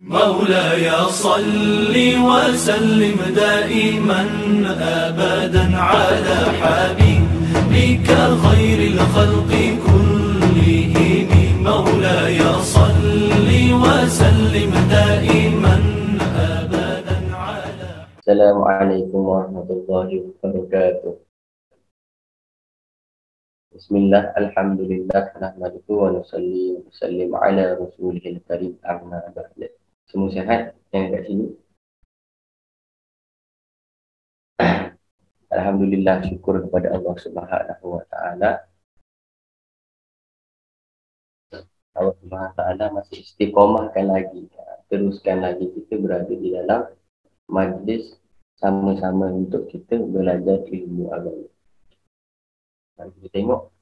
مولاي صل وسلم دائما أبدا على حبيبك خير الخلق كلهم. مولاي صل وسلم دائما أبدا على. السلام عليكم ورحمة الله وبركاته. Bismillah, alhamdulillah, nahmaduhu wa nusalli wa sallim ala rasulihil karim, amma ba'd. Semua sihat yang kat sini? Alhamdulillah, syukur kepada Allah Subhanahu wa taala. Allah Subhanahu wa taala masih istiqomahkan lagi, teruskan lagi kita berada di dalam majlis sama-sama untuk kita belajar ilmu agama. Kita tengok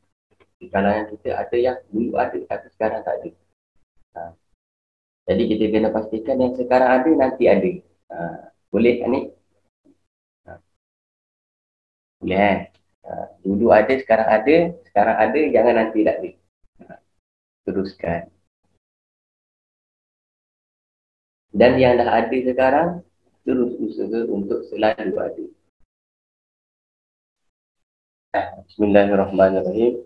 di kalangan kita ada yang dulu ada tapi sekarang tak ada. Jadi kita kena pastikan yang sekarang ada nanti ada. Boleh kan ni? Boleh. Dulu ada, sekarang ada, jangan nanti tak ada. Teruskan. Dan yang dah ada sekarang, terus usaha untuk selalu ada. Bismillahirrahmanirrahim.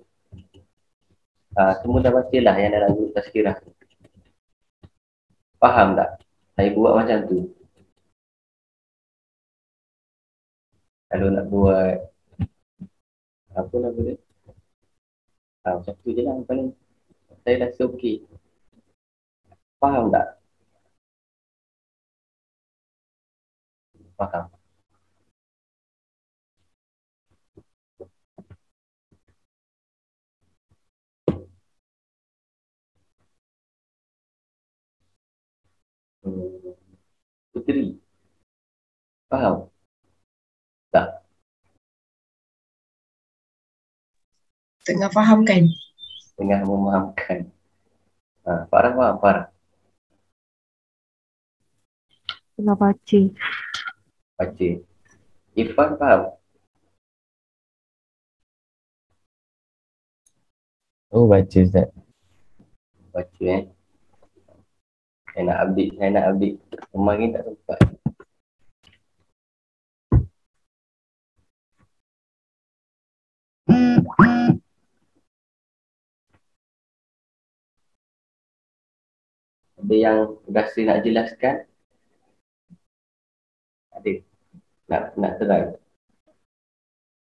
Semua dah pastilah yang dalam grup tazkirah. Faham tak? Saya buat macam tu. Kalau nak buat apa nama dia? Macam tu je lah paling. Saya rasa okey. Faham tak? Faham. Puteri, faham? Tak? Tengah faham kan? Tengah memahamkan. Farah faham, Farah? Tengah baca. Baca. Irfan faham? Oh, baca Ustaz. Baca Saya nak update. Kemarin tak sempat. Ada yang rasa nak jelaskan? Ada? Nak try?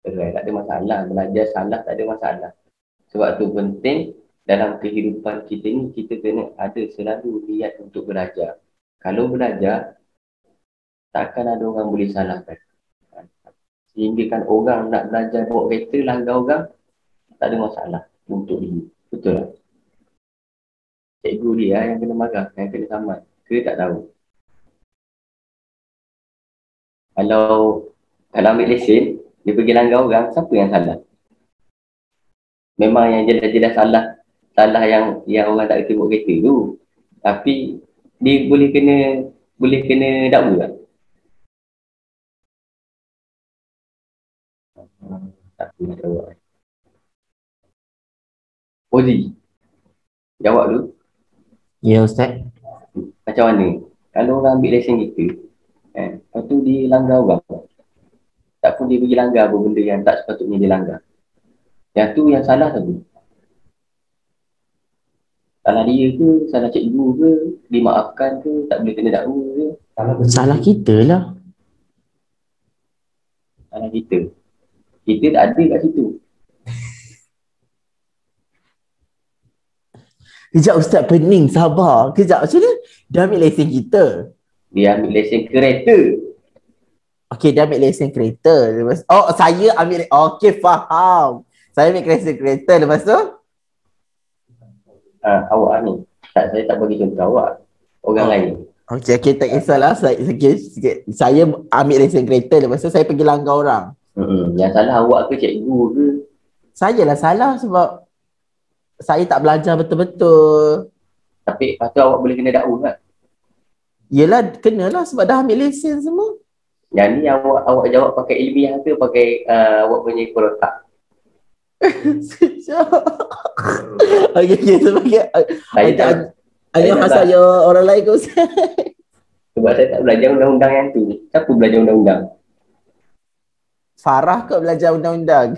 Try, tak ada masalah. Belajar salah tak ada masalah. Sebab tu penting dalam kehidupan kita ni, kita kena ada selalu niat untuk belajar. Kalau belajar, takkan ada orang boleh salahkan. Sehingga kan orang nak belajar bawa kereta, langgar orang, tak ada masalah untuk dia. Betul tak? Cikgu dia yang kena marah, yang kena saman. Ke tak tahu? Kalau ambil lesen, dia pergi langgar orang, siapa yang salah? Memang yang jelas-jelas salah yang orang tak kerti bawa kereta tu. Tapi dia boleh kena dakwa tak? Tak boleh jawab. Ozi, jawab dulu. Ya Ustaz. Macam mana? Kalau orang ambil lesen kita, lepas tu dia langgar orang. Tak pun dia pergi langgar apa benda yang tak sepatutnya dia langgar. Yang tu yang salah tu. Salah dia ke, salah cikgu ke, dimaafkan ke, tak boleh kena dakwa ke? Salah kita lah. Salah kita. Kita tak ada kat situ. Kejap Ustaz, pening, sabar. Kejap, macam mana? Dia ambil lesen kita. Dia ambil lesen kereta. Okey, dia ambil lesen kereta. Oh, saya ambil, okey, faham. Saya ambil lesen kereta, lepas tu? Awak ni. Saya tak bagi contoh awak. Orang lain. Okey, tak kisahlah. Saya ambil lesen kereta, lepas tu saya pergi langgar orang. Yang salah awak ke cikgu ke? Saya lah salah sebab saya tak belajar betul-betul. Tapi lepas tu awak boleh kena dakwa kan? Yelah, kenalah sebab dah ambil lesen semua. Yang ni awak jawab pakai ilmiah ke pakai awak punya kotak? Sekejap. Okay, sebagai Ayah tak saya orang lain ke Ustaz? Sebab saya tak belajar undang-undang yang tu. Siapa belajar undang-undang? Farah ke belajar undang-undang?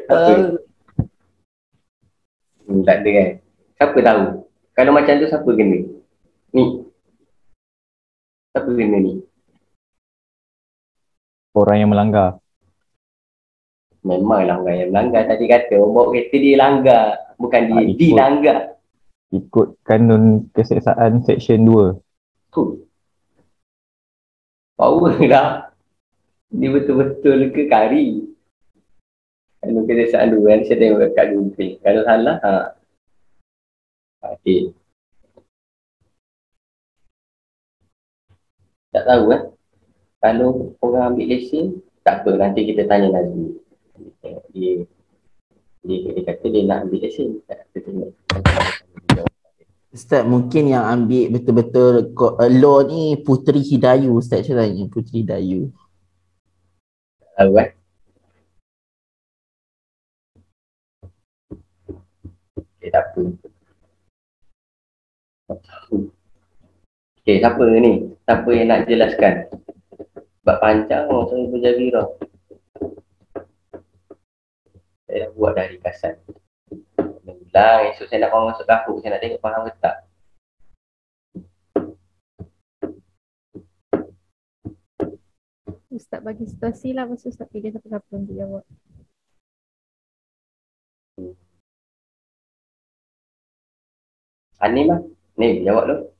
Siapa? Tak ada kan? Siapa tahu? Kalau macam tu siapa kena? Ni. Siapa kena ni? Orang yang melanggar. Memanglah orang yang melanggar. Tadi kata orang bawa kereta dia langgar. Bukan dia ikut. dilanggar. Ikut kanun keseksaan Seksyen 2. Tu. Power lah. Dia betul-betul ke kari. Kalau kebiasaan dua kan, saya tengok kat Google. Kalau salah, okey. Tak tahu kan. Kalau orang ambil lesen, tak apa. Nanti kita tanya Nazmi. Dia kata dia nak ambil lesen. Kita tengok. Ustaz, mungkin yang ambil betul-betul law ni Puteri Hidayu. Ustaz, saya tanya Puteri Hidayu. Tak tahu kan. Okay, tak apa. Okay, siapa ni? Siapa yang nak jelaskan? Sebab panjang saya berjabirah. Saya dah buat dah ringkasan. Ulang, esok saya nak orang masuk dapur. Saya nak tengok faham ke tak. Ustaz bagi situasi lah, masa Ustaz pilih siapa-siapa untuk jawab. Ani mah. Ni, jawab dulu.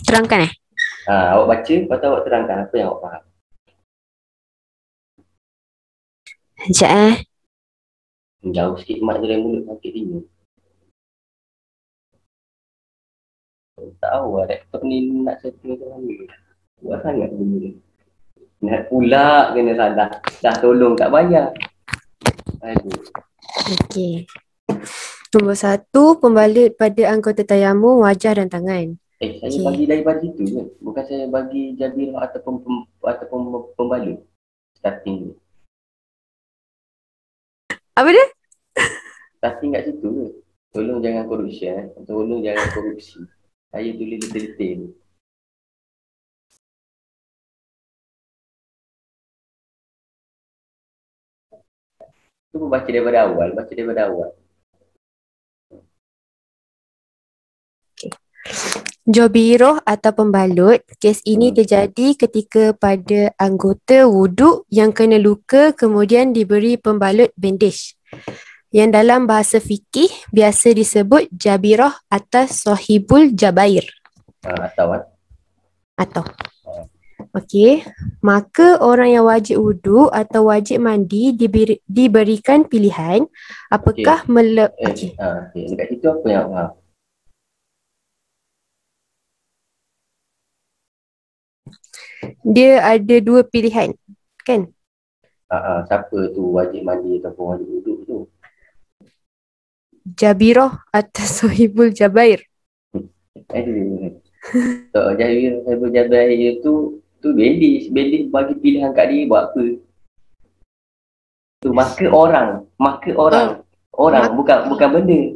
Terangkan Awak baca, lepas tu awak terangkan apa yang awak faham. Sekejap Jauh sikit mak dari mulut sakit dia. Tak tahu lah, laptop ni nak setting macam mana. Buat sangat benda ni. Nak pula kena salah. Dah tolong tak bayar. Aduh. Okey. Nombor 1, pembalut pada anggota tayamum, wajah dan tangan. Saya Okey. bagi daripada itu ke? Bukan saya bagi jabirah ataupun pembalut. Starting ni. Apa dia? Starting kat situ ke? Tolong jangan korupsi. Tolong jangan korupsi. Saya tulis detail-detail. Cuba baca daripada awal. Jobiroh atau pembalut, kes ini terjadi ketika pada anggota wuduk yang kena luka kemudian diberi pembalut bandage. Yang dalam bahasa fikih biasa disebut jabirah atas sahibul jabair. Atau. Okey, maka orang yang wajib wuduk atau wajib mandi diberikan pilihan apakah Dekat situ apa yang faham? Dia ada dua pilihan, kan? Siapa tu wajib mandi ataupun wajib wuduk tu? Jabirah atas sahibul jabair. So, Sahibul Jabair tu bandage bagi pilihan kat dia buat apa? Tu marker orang. Orang bukan benda.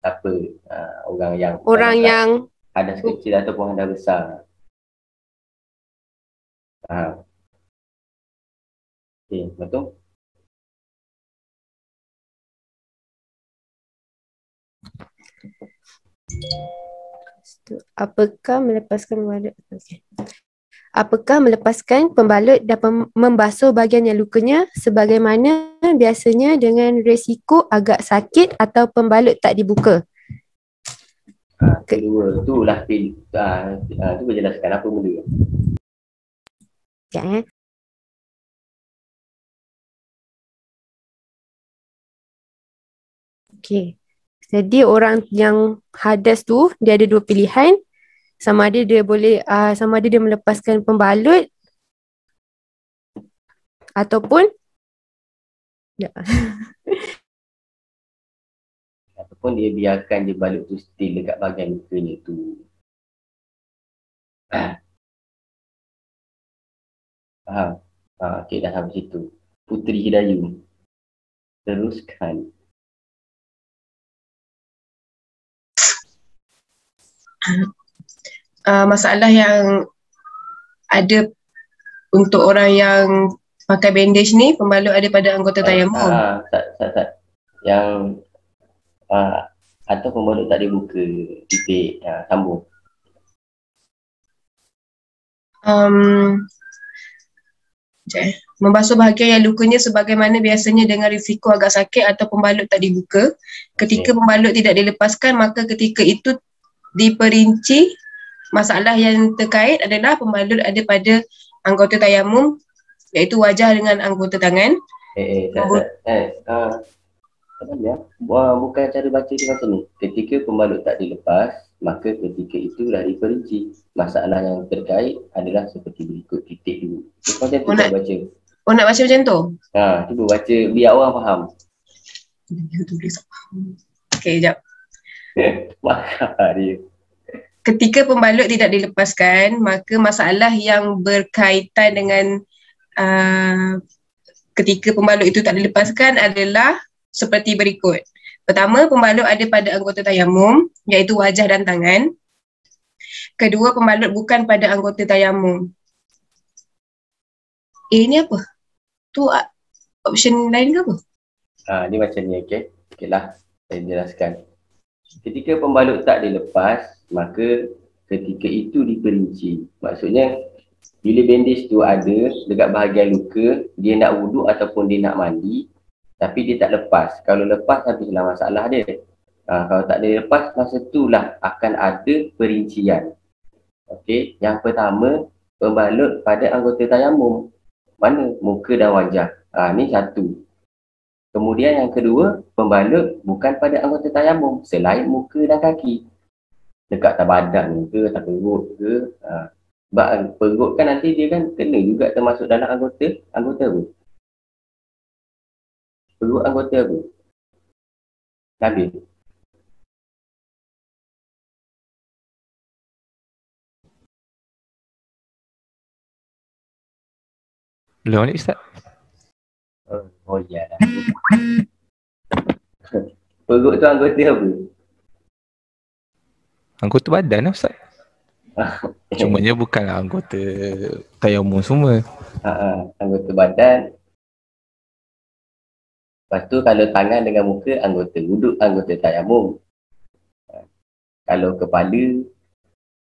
Apa? Orang yang hadas kecil ataupun hadas besar. Okey, betul? Apakah melepaskan pembalut dan membasuh bahagian yang lukanya sebagaimana biasanya dengan resiko agak sakit atau pembalut tak dibuka? Kedua, itulah tu berjelaskan apa mula. Ya. Okey. Jadi orang yang hadas tu dia ada dua pilihan, sama ada dia melepaskan pembalut ataupun ataupun dia biarkan je balut tu still dekat bahagian lukanya tu. Faham? Okey, dah sampai situ. Puteri Hidayu. Teruskan. Masalah yang ada untuk orang yang pakai bandage ni, pembalut ada pada anggota tayamum. Yang atau pembalut tak dibuka titik, sambung. Membasuh bahagian yang lukanya sebagaimana biasanya dengan risiko agak sakit atau pembalut tak dibuka. Ketika pembalut tidak dilepaskan, maka ketika itu diperinci. Masalah yang terkait adalah pembalut ada pada anggota tayamum, iaitu wajah dengan anggota tangan. Bukan cara baca dia macam ni. Ketika pembalut tak dilepas, maka ketika itu dah diperinci. Masalah yang terkait adalah seperti berikut, titik dulu. Macam tu nak baca. Nak baca macam tu? Cuba baca biar orang faham. Okey, sekejap. Marah dia. Ketika pembalut tidak dilepaskan, maka masalah yang berkaitan dengan ketika pembalut itu tak dilepaskan adalah seperti berikut. Pertama, pembalut ada pada anggota tayamum, iaitu wajah dan tangan. Kedua, pembalut bukan pada anggota tayamum. Ni apa? Tu option lain ke apa? Ni macam ni, okey. Okeylah, saya jelaskan. Ketika pembalut tak dilepas, maka ketika itu diperinci. Maksudnya, bila bandage tu ada dekat bahagian luka, dia nak wuduk ataupun dia nak mandi, tapi dia tak lepas. Kalau lepas, habislah masalah dia. Kalau tak ada lepas, masa itulah akan ada perincian. Okey, yang pertama, pembalut pada anggota tayamum. Mana? Muka dan wajah. Ni satu. Kemudian yang kedua, pembalut bukan pada anggota tayamum selain muka dan kaki. Dekat atas badan ke, atas perut ke. Sebab perut kan nanti dia kan kena juga termasuk dalam anggota apa? Perut anggota apa? Nabil. Belum ni Ustaz? Oh ya. Perut tu anggota apa? Anggota badan lah Ustaz. Cumanya bukanlah anggota tayamum semua. Anggota badan. Lepas tu kalau tangan dengan muka, anggota wuduk, anggota tayamum. Kalau kepala,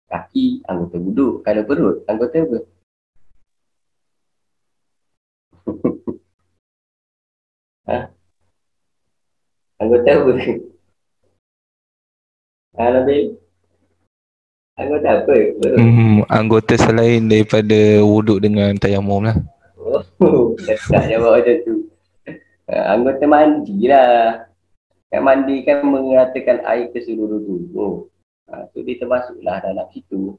kaki, anggota wuduk. Kalau perut, anggota apa? Anggota apa? Lebih anggota apa? Anggota selain daripada wuduk dengan tayamum lah. Tak jawab macam tu. Anggota mandi lah. Kan mandi kan mengeratakan air ke seluruh tubuh. Tu dia termasuklah dalam situ.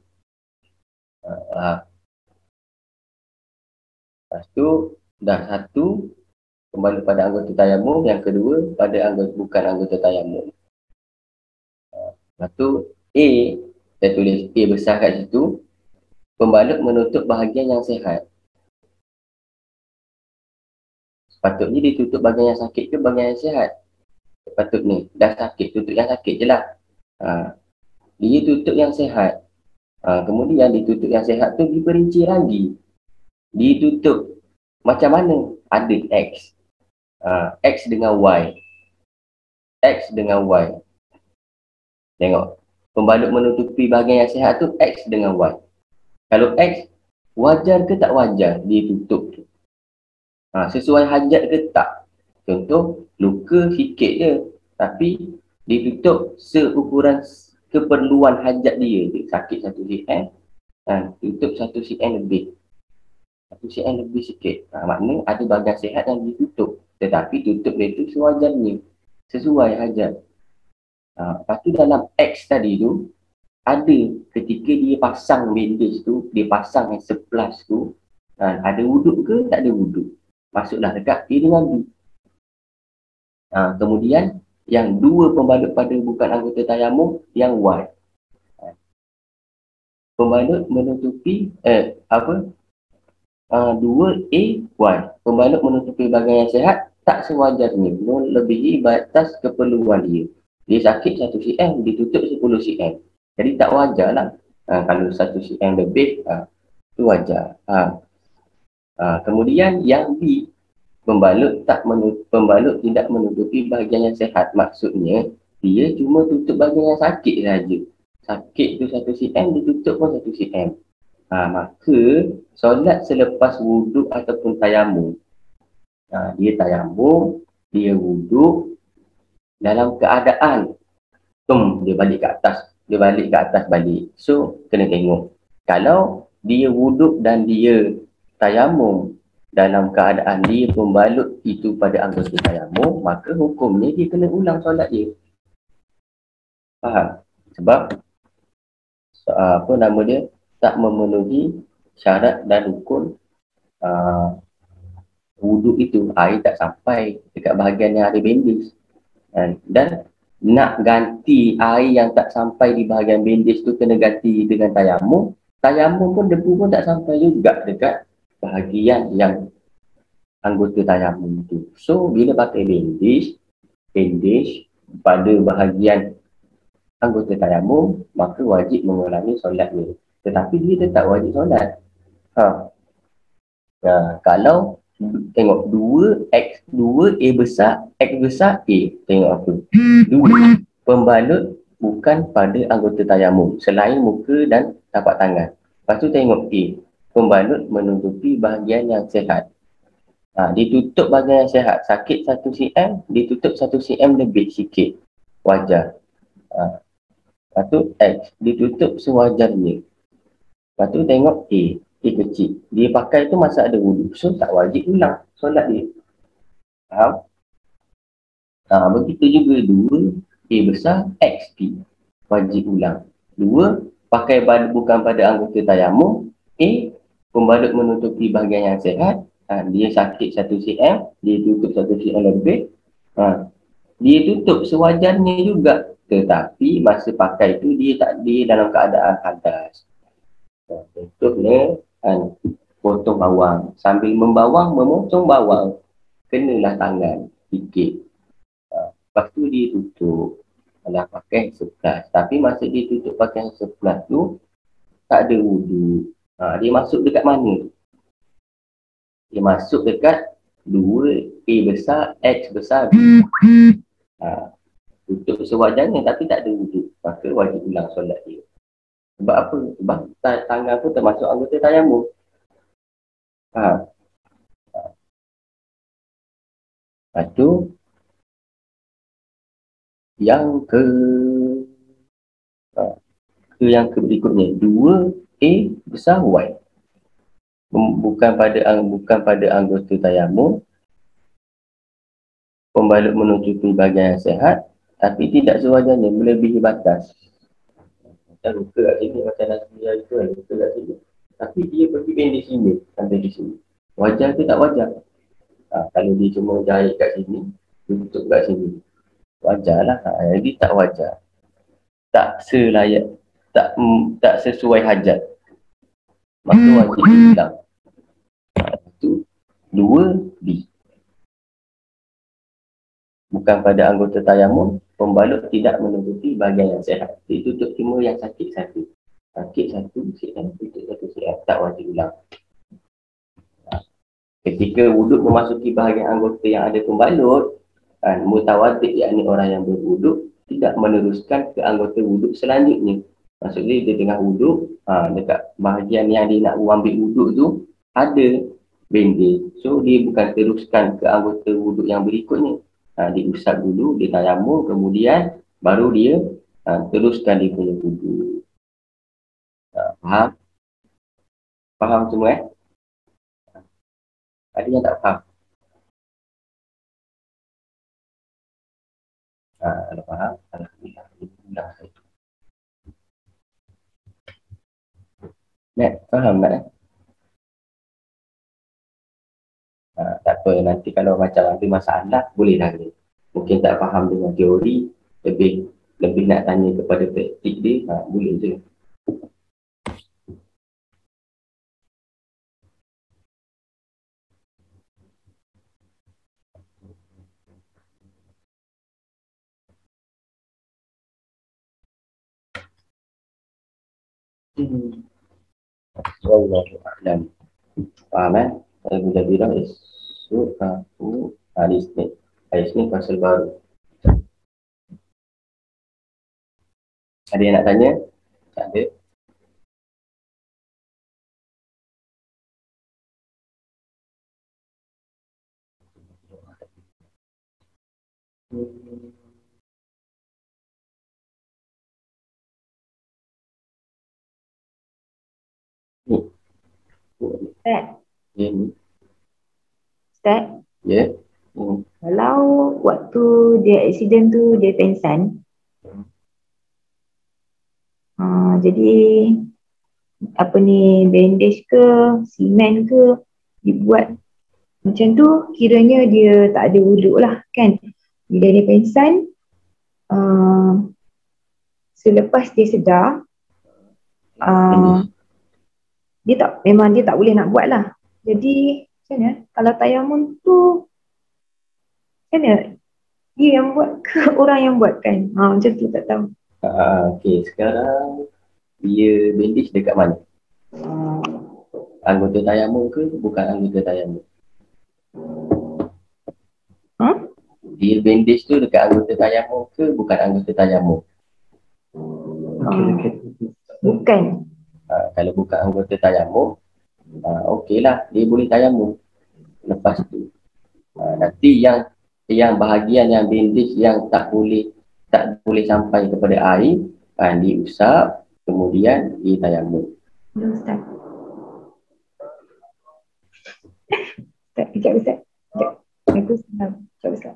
Lepas tu dah satu kembali pada anggota tayamum, yang kedua pada bukan anggota tayamum. Lepas tu A, saya tulis A besar kat situ, pembalut menutup bahagian yang sihat. Sepatutnya dia tutup bahagian yang sakit ke bahagian yang sihat? Sepatutnya dah sakit, tutup yang sakit je lah. Dia tutup yang sihat. Kemudian ditutup yang sihat tu diperinci lagi. Ditutup macam mana? Ada X. X dengan Y. X dengan Y. Tengok. Pembalut menutupi bahagian yang sihat tu X dengan Y. Kalau X, wajar ke tak wajar dia tutup tu? Sesuai hajat ke tak? Contoh, luka sikit je. Tapi ditutup seukuran keperluan hajat dia. Dia sakit 1 cm. Tutup 1 cm lebih. 1 cm lebih sikit. Maknanya ada bahagian sihat yang ditutup. Tetapi tutup dia tu sewajarnya. Sesuai hajat. Lepas tu dalam X tadi tu, ada ketika dia pasang bandage tu, dia pasang yang seplas tu, ada wuduk ke tak ada wuduk? Masuklah dekat A dengan B. Kemudian yang dua pembalut pada bukan anggota tayamum, yang Y. Pembalut menutupi 2A1. Pembalut menutupi bahagian yang sihat tak sewajarnya melebihi batas keperluan dia. Dia sakit 1 cm, ditutup 10 cm. Jadi tak wajar lah. Kalau 1 cm lebih, itu wajar. Kemudian yang B, pembalut tidak menutupi bahagian yang sihat. Maksudnya, dia cuma tutup bahagian yang sakit saja. Sakit tu 1 cm, ditutup pun 1 cm. Maka solat selepas wuduk ataupun tayamum. Dia tayamum, dia wuduk dalam keadaan dia balik ke atas balik. So kena tengok. Kalau dia wuduk dan dia tayamum dalam keadaan dia pembalut itu pada anggota tayamum, maka hukumnya dia kena ulang solat dia. Faham? Sebab tak memenuhi syarat dan rukun wuduk itu. Air tak sampai dekat bahagian yang ada bandage. Dan nak ganti air yang tak sampai di bahagian bandage tu kena ganti dengan tayamum. Tayamum pun debu pun tak sampai juga dekat bahagian yang anggota tayamum tu. So bila pakai bandage pada bahagian anggota tayamum, maka wajib mengulangi solatnya. Tetapi dia tetap wajib solat. Kalau tengok 2A besar, X besar A. Tengok apa? 2. Pembalut bukan pada anggota tayamum selain muka dan tapak tangan. Lepas tu tengok A. Pembalut menutupi bahagian yang sihat. Ditutup bahagian yang sihat. Sakit 1 cm, ditutup 1 cm lebih sikit. Wajar. Lepas tu X. Ditutup sewajarnya. Lepas tu tengok A. A kecil. Dia pakai tu masa ada wuduk. So tak wajib ulang solat dia. Faham? Begitu juga 2A besar XP. Wajib ulang. 2. Pakai bukan pada anggota tayamum. A. Pembalut menutupi bahagian yang sihat. Dia sakit 1 cm. Dia tutup 1 cm lebih. Dia tutup sewajarnya juga. Tetapi masa pakai tu dia dalam keadaan hadas. Contohnya potong bawang. Sambil memotong bawang, kenalah tangan sikit. Lepas tu dia tutup. Kalau pakai 11. Tapi masa dia tutup pakai 11 tu, tak ada wuduk. Dia masuk dekat mana? Dia masuk dekat 2A besar, X besar, B. Tutup sewajarnya tapi tak ada wuduk. Maka wajib ulang solat dia. Sebab apa? Sebab tangan pun termasuk anggota tayamum. Lepas tu yang berikutnya 2A besar Y. Bukan pada anggota tayamum. Pembalut menutupi bahagian yang sihat tapi tidak sewajarnya melebihi batas. Macam luka kat sini, macam Nasmiyah itu kan, luka kat sini. Tapi dia pergi bandage sini, sampai di sini. Wajar ke tak wajar? Kalau dia cuma jahit kat sini, tutup kat sini, wajar lah. Jadi tak wajar. Tak selayak, tak sesuai hajat. Maka wajib hilang. Itu 2B. Bukan pada anggota tayamum, pembalut tidak menutupi bahagian yang sihat. Ditutup cuma yang sakit satu. Sakit 1 cm, tutup 1 cm. Tak wajib ulang. Ketika wuduk memasuki bahagian anggota yang ada pembalut, mutawadid, yakni orang yang berwuduk, tidak meneruskan ke anggota wuduk selanjutnya. Maksudnya dia tengah wuduk, dekat bahagian yang dia nak ambil wuduk tu, ada bandage. So dia bukan teruskan ke anggota wuduk yang berikutnya. Dia usap dulu, dia tayamum, kemudian baru dia teruskan dia punya wuduk. Faham? Faham semua Ada yang tak faham? Kalau faham, alhamdulillah. Nak faham tak? Tak apa, nanti kalau macam ada masalah boleh tanya. Mungkin tak faham dengan teori, lebih nak tanya kepada praktik dia, boleh je. Wallahu a'lam. Faham eh? Kalau kita bilang isu aku hadis ni pasal baru. Ada yang nak tanya? Tak ada. Ni. Ustaz, Ya ni. Ustaz, Ya. kalau waktu dia accident tu dia pengsan, jadi apa ni, bandage ke, simen ke dibuat macam tu, kiranya dia tak ada wuduk lah kan. Bila dia pengsan, selepas dia sedar, memang dia tak boleh nak buat lah. Jadi macam mana kalau tayamum tu, macam mana, dia yang buat ke orang yang buat kan? Macam tu tak tahu. Okey, sekarang dia bandage dekat mana? Anggota tayamum ke bukan anggota tayamum? Dia bandage tu dekat anggota tayamum ke bukan anggota tayamum? Bukan. Kalau bukan anggota tayamum, okeylah, dia boleh tayamum. Lepas tu nanti yang bahagian yang bandage yang tak boleh sampai kepada air, diusap, kemudian ditayamum. Ustaz. Sekejap Ustaz. Sekejap. Aku senang. Sekejap Ustaz.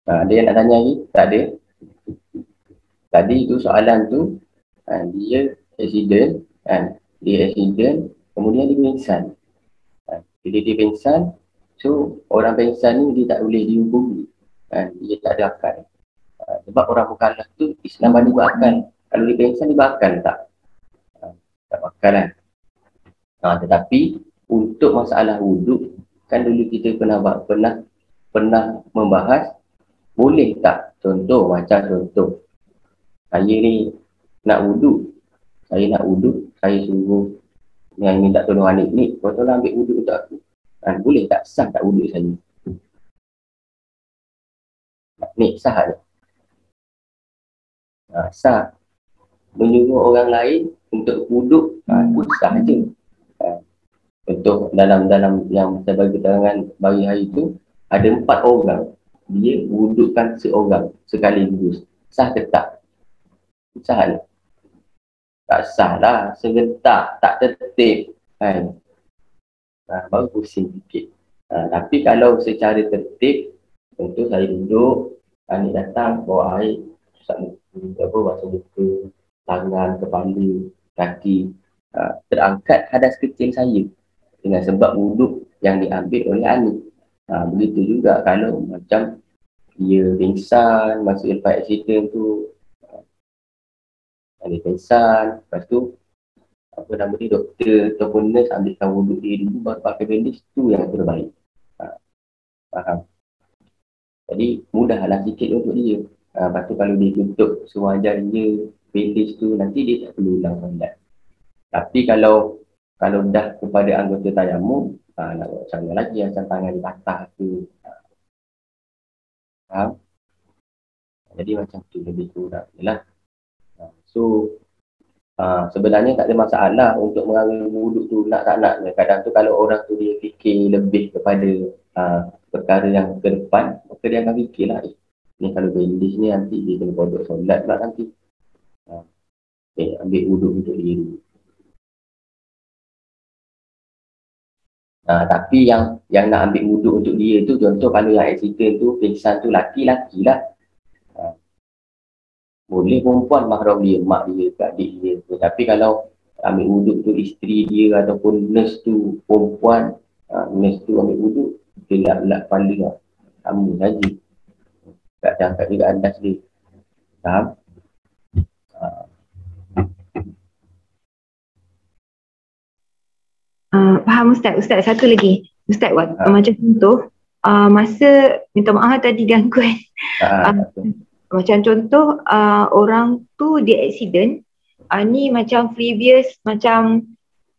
Ada yang nak tanya lagi? Tak ada. Tadi tu soalan tu, dia accident, kemudian dia pingsan. Bila dia pingsan, so orang pingsan ni dia tak boleh dihukumi. Dia tak ada akal. Sebab orang mukallaf tu Islam bagi buat akal. Kalau dia pingsan dia berakal tak? Tak berakal kan? Tetapi untuk masalah wuduk, kan dulu kita pernah membahas, boleh tak? Macam contoh, saya ni nak wuduk, saya suruh yang minta tolong Anik ni, kau tolong ambil wuduk untuk aku. Boleh tak? Sah tak wuduk saya? Ni sah tak? Sah. Menyuruh orang lain untuk wuduk, pun sah je. Contoh dalam yang saya bagi keterangan bagi hari tu, ada 4 orang. Dia wudukkan seorang sekaligus. Sah ke tak? Sah tak? Tak sah lah. Serentak, tak tertib. Baru pusing sikit. Tapi kalau secara tertib, contoh saya duduk, Anik datang, bawa air, basuh muka, tangan, kepala, kaki, terangkat hadas kecil saya dengan sebab wuduk yang diambil oleh Anik. Begitu juga kalau macam dia pingsan masa lepas accident tu, dia pingsan, lepas tu doktor ataupun nurse ambilkan wuduk dia dulu baru pakai bandage, tu yang terbaik. Faham? Jadi mudahlah sikit untuk dia. Lepas tu kalau dia tutup sewajar dia bandage tu, nanti dia tak perlu ulang solat. Tapi kalau dah kepada anggota tayamum, nak buat macam mana lagi, macam tangan di patah tu. Faham? Jadi macam tu lebih kurang lah. So sebenarnya tak ada masalah untuk mengambil wuduk tu nak tak nak. Kadang tu kalau orang tu dia fikir lebih kepada perkara yang ke depan, maka dia akan fikirlah, ni kalau bandage ni nanti dia kena kodok solat pula nanti. Ambil wuduk untuk dia dulu. Tapi yang nak ambil wuduk untuk dia tu, contoh kalau yang accident tu, pingsan tu laki-laki lah. Boleh perempuan mahram dia, mak dia, adik dia. Tapi kalau ambil wuduk tu isteri dia ataupun nurse tu perempuan, nurse tu ambil wuduk, dia lap kepala lah. Sama saja. Tak jangkat juga andas dia. Faham? Faham Ustaz. Ustaz, satu lagi. Ustaz, macam contoh, masa, minta maaf tadi gangguan. Macam contoh, orang tu dia accident, ni macam previous, macam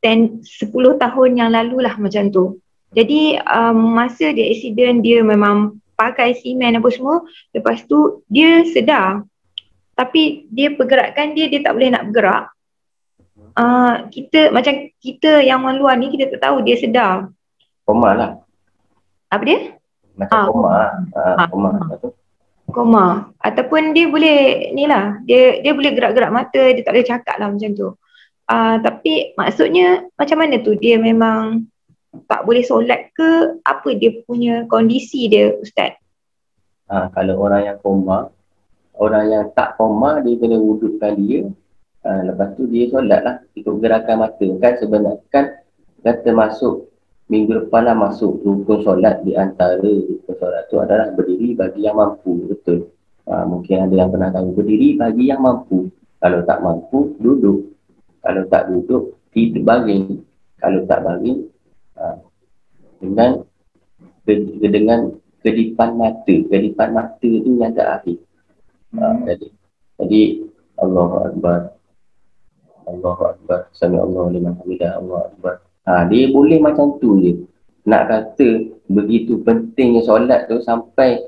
10 tahun yang lalu lah macam tu. Jadi masa dia accident, dia memang pakai simen apa semua, lepas tu dia sedar. Tapi dia pergerakan dia tak boleh nak bergerak. Kita macam kita yang orang luar ni, kita tak tahu dia sedar. Koma lah. Apa dia? Macam koma. Koma. Ataupun dia boleh ni lah, dia boleh gerak-gerak mata, dia tak boleh cakap lah macam tu. Tapi maksudnya macam mana tu, dia memang tak boleh solat ke, apa dia punya kondisi dia Ustaz? Kalau orang yang koma, orang yang tak koma, dia kena wudukkan dia. Lepas tu dia solat lah, ikut gerakan mata. Kan sebenarnya kan kata masuk minggu depan lah masuk rukun solat. Di antara rukun solat tu adalah berdiri bagi yang mampu. Betul. Mungkin ada yang pernah tahu, berdiri bagi yang mampu. Kalau tak mampu, duduk. Kalau tak duduk, tidak baring. Kalau tak baring, dengan kedipan mata. Kedipan mata tu yang terakhir. Jadi Allahu Akbar, Allahu Akbar, Sami Allahu liman hamidah, Allahu Akbar. Dia boleh macam tu je. Nak kata begitu pentingnya solat tu sampai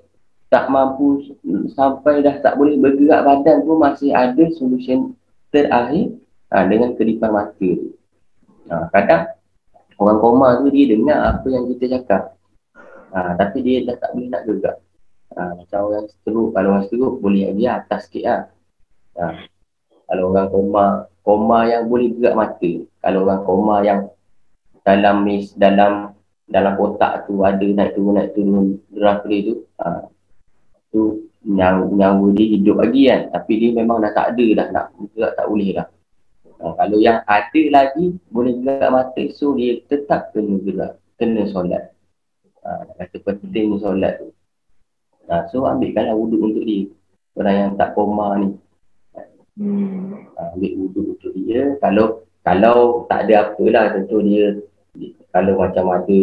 tak mampu, sampai dah tak boleh bergerak badan pun masih ada solution terakhir dengan kedipan mata. Kadang orang koma tu dia dengar apa yang kita cakap, tapi dia dah tak boleh nak gerak. Macam orang stroke, kalau orang stroke boleh dia atas sikit lah. Kalau orang koma yang boleh gerak mata. Kalau orang koma yang dalam kotak tu ada naik turun gerak dia tu nyawa dia hidup lagi kan, tapi dia memang dah tak ada dah, nak gerak tak boleh dah. Kalau yang ada lagi boleh gerak mata, so dia tetap kena gerak, kena solat. Kata penting solat tu. So ambilkanlah wuduk untuk dia, orang yang tak koma ni. Ambil wuduk untuk dia. Kalau tak ada apalah, contoh dia kalau macam ada,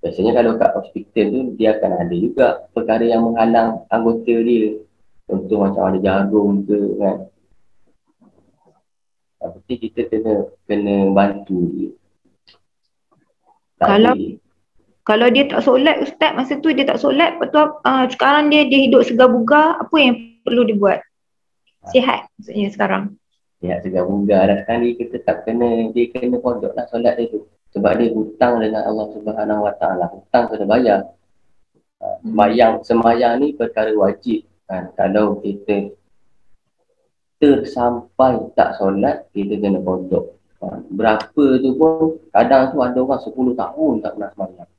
biasanya kalau kat hospital tu dia akan ada juga perkara yang menghalang anggota dia. Contoh macam ada jarum ke kan. Tapi kita kena bantu dia. Kalau dia tak solat Ustaz, masa tu dia tak solat, lepas tu sekarang dia hidup segar bugar, apa yang perlu dibuat? Sihat maksudnya sekarang. Sihat segar bugar dah, sekarang dia kena pondok lah solat dia tu. Sebab dia hutang dengan Allah Subhanahu Wa Taala. Hutang kena bayar. Semayang ni perkara wajib kan. Kalau kita tersampai tak solat, kita kena pondok. Berapa tu pun, kadang tu ada orang 10 tahun tak pernah semayang.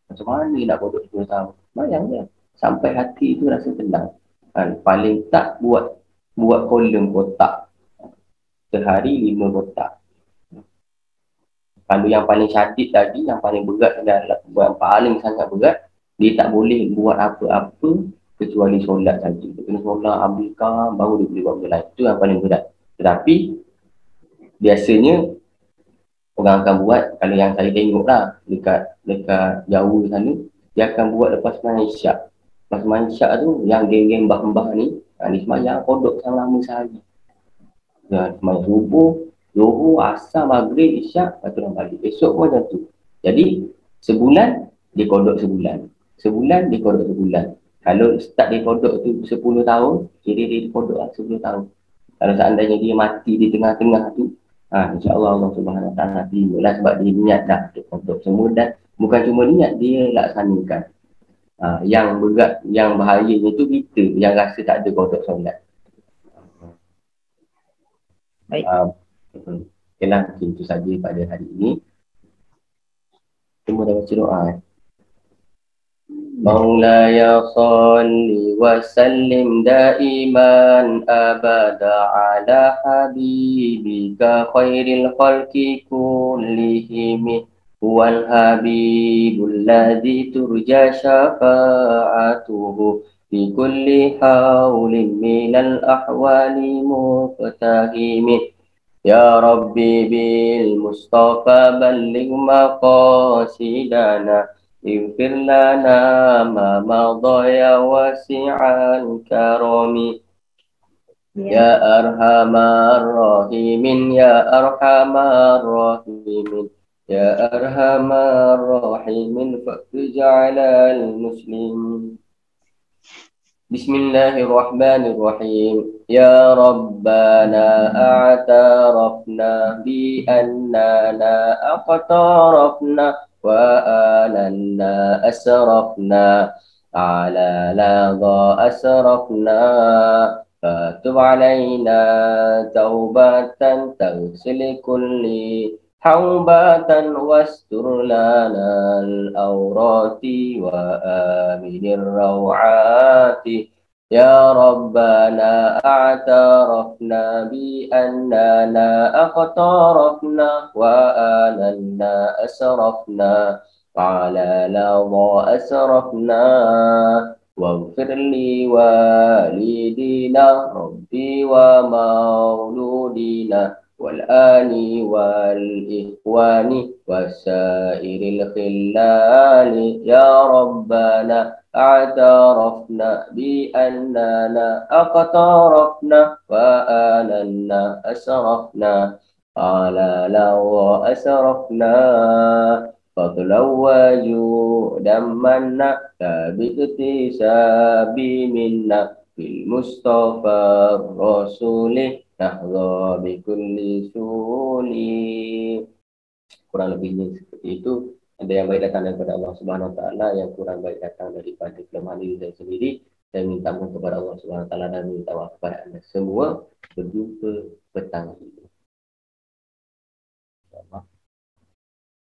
Macam mana nak pondok 10 tahun? Semayang je. Sampai hati tu rasa tenang. Paling tak buat kolom kotak. Sehari 5 kotak. Kalau yang paling syadid tadi, yang paling berat adalah yang paling sangat berat, dia tak boleh buat apa-apa kecuali solat saja. Dia kena solat, habiskan, baru dia boleh buat benda lain. Itu yang paling berat. Tetapi biasanya orang akan buat, kalau yang saya tengok lah dekat Jawa sana, dia akan buat lepas semayang isyak. Lepas semayang isyak tu, yang geng-geng mbah-mbah ni, dia semayang pondok selama sehari. Dia semayang subuh, Zuhur, Asar, Maghrib, Isyak, lepas tu orang balik. Esok pun macam tu. Jadi, sebulan, dia kodok sebulan. Sebulan, dia kodok sebulan. Kalau start dia kodok tu 10 tahun, kira dia kodok lah 10 tahun. Kalau seandainya dia mati di tengah-tengah tu, insyaAllah Allah Subhanahu Wa Taala terima lah, sebab dia niat dah untuk kodok semua, dan bukan cuma niat, dia laksanakan. Yang berat, yang bahayanya tu kita yang rasa tak ada kodok solat. Baik. Okeylah, mungkin itu saja pada hari ini. Semua dah baca doa. Maulaya salli wa sallim daiman abada ala habibika khairil khalqi kullihim huwal habibul ladzi turja syafa'atuhu fi kulli haulin minal ahwali muqtahimi يا ربي بالمصطفى بلغ مقاصدنا اغفر لنا ما مضى يا واسع الكرم يا أرحم الراحمين يا أرحم الراحمين يا أرحم الراحمين فافرج على المسلمين. بسم الله الرحمن الرحيم. يا ربنا اعترفنا بأننا اقترفنا وآلنا أسرفنا على لظى أسرفنا فتب علينا توبة تغسل كل حوبة واستر لنا الأورات وآمن الروعات. يا ربنا اعترفنا بأننا اقترفنا وآلنا أسرفنا على لظى أسرفنا واغفر لي والدينا ربي ومولودينا والآل والإخوان وسائر الخلال. يا ربنا اعترفنا بأننا اقترفنا وآلنا أسرفنا على لظى أسرفنا فضلا وجودا منا باكتساب منا بالمصطفى الرسول نحظى بكل سول. Kurang lebihnya seperti itu. Ada yang baik datang daripada Allah Subhanahu Wa Taala, yang kurang baik datang daripada kelemahan diri saya sendiri. Saya minta mohon kepada Allah Subhanahu Wa Taala dan minta maaf kepada anda semua. Berjumpa petang ini.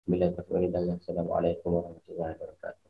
Bismillahirrahmanirrahim. Assalamualaikum warahmatullahi wabarakatuh.